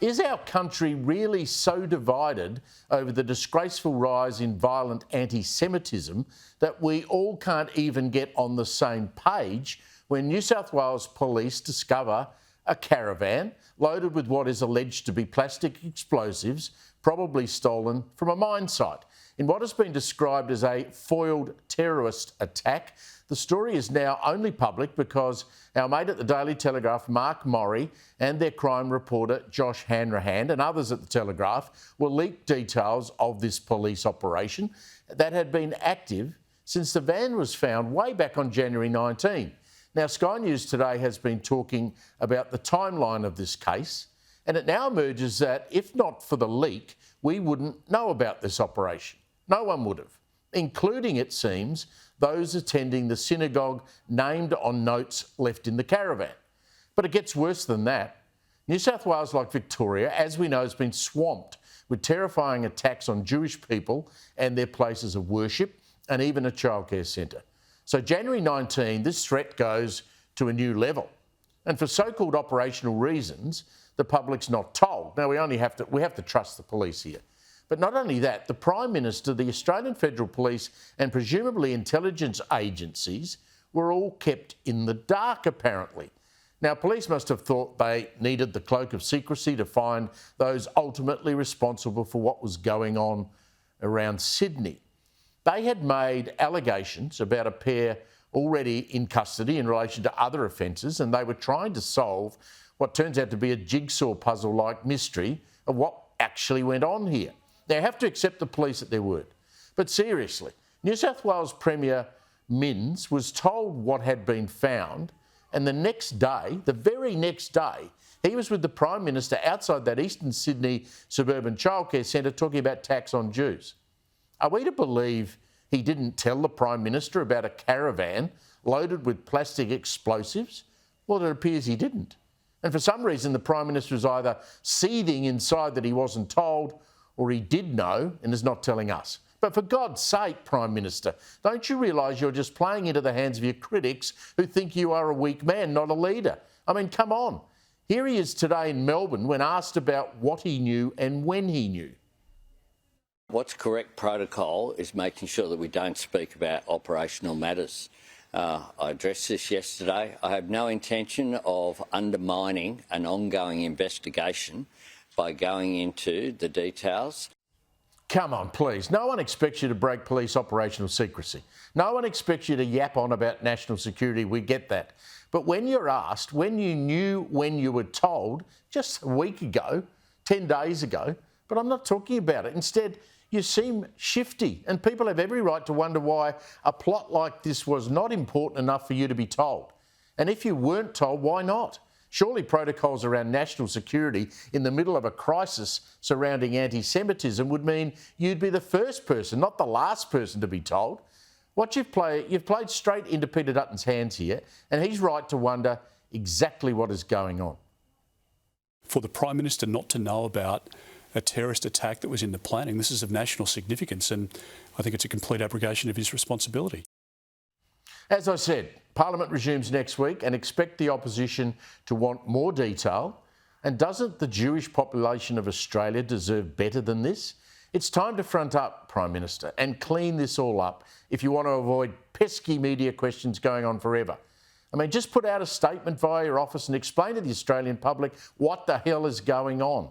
Is our country really so divided over the disgraceful rise in violent anti-Semitism that we all can't even get on the same page when New South Wales police discover a caravan loaded with what is alleged to be plastic explosives, probably stolen from a mine site? In what has been described as a foiled terrorist attack, the story is now only public because our mate at the Daily Telegraph, Mark Morrie, and their crime reporter, Josh Hanrahan, and others at the Telegraph will leak details of this police operation that had been active since the van was found way back on January 19. Now, Sky News today has been talking about the timeline of this case, and it now emerges that if not for the leak, we wouldn't know about this operation. No one would have, including, it seems, those attending the synagogue named on notes left in the caravan. But it gets worse than that. New South Wales, like Victoria, as we know, has been swamped with terrifying attacks on Jewish people and their places of worship, and even a childcare centre. So January 19, this threat goes to a new level. And for so-called operational reasons, the public's not told. Now, we have to trust the police here. But not only that, the Prime Minister, the Australian Federal Police and presumably intelligence agencies were all kept in the dark, apparently. Now, police must have thought they needed the cloak of secrecy to find those ultimately responsible for what was going on around Sydney. They had made allegations about a pair already in custody in relation to other offences, and they were trying to solve what turns out to be a jigsaw puzzle-like mystery of what actually went on here. They have to accept the police at their word. But seriously, New South Wales Premier Minns was told what had been found, and the next day, the very next day, he was with the Prime Minister outside that Eastern Sydney suburban childcare centre talking about tax on Jews. Are we to believe he didn't tell the Prime Minister about a caravan loaded with plastic explosives? Well, it appears he didn't. And for some reason, the Prime Minister is either seething inside that he wasn't told, or he did know and is not telling us. But for God's sake, Prime Minister, don't you realise you're just playing into the hands of your critics who think you are a weak man, not a leader? I mean, come on. Here he is today in Melbourne when asked about what he knew and when he knew. What's correct protocol is making sure that we don't speak about operational matters. I addressed this yesterday. I have no intention of undermining an ongoing investigation by going into the details. Come on, please. No one expects you to break police operational secrecy. No one expects you to yap on about national security. We get that. But when you're asked, when you knew, when you were told, just a week ago, 10 days ago, but I'm not talking about it. Instead, you seem shifty, and people have every right to wonder why a plot like this was not important enough for you to be told. And if you weren't told, why not? Surely protocols around national security in the middle of a crisis surrounding anti-Semitism would mean you'd be the first person, not the last person to be told. What you've played straight into Peter Dutton's hands here, and he's right to wonder exactly what is going on. For the Prime Minister not to know about a terrorist attack that was in the planning, this is of national significance, and I think it's a complete abrogation of his responsibility. As I said, Parliament resumes next week, and expect the opposition to want more detail. And doesn't the Jewish population of Australia deserve better than this? It's time to front up, Prime Minister, and clean this all up if you want to avoid pesky media questions going on forever. I mean, just put out a statement via your office and explain to the Australian public what the hell is going on.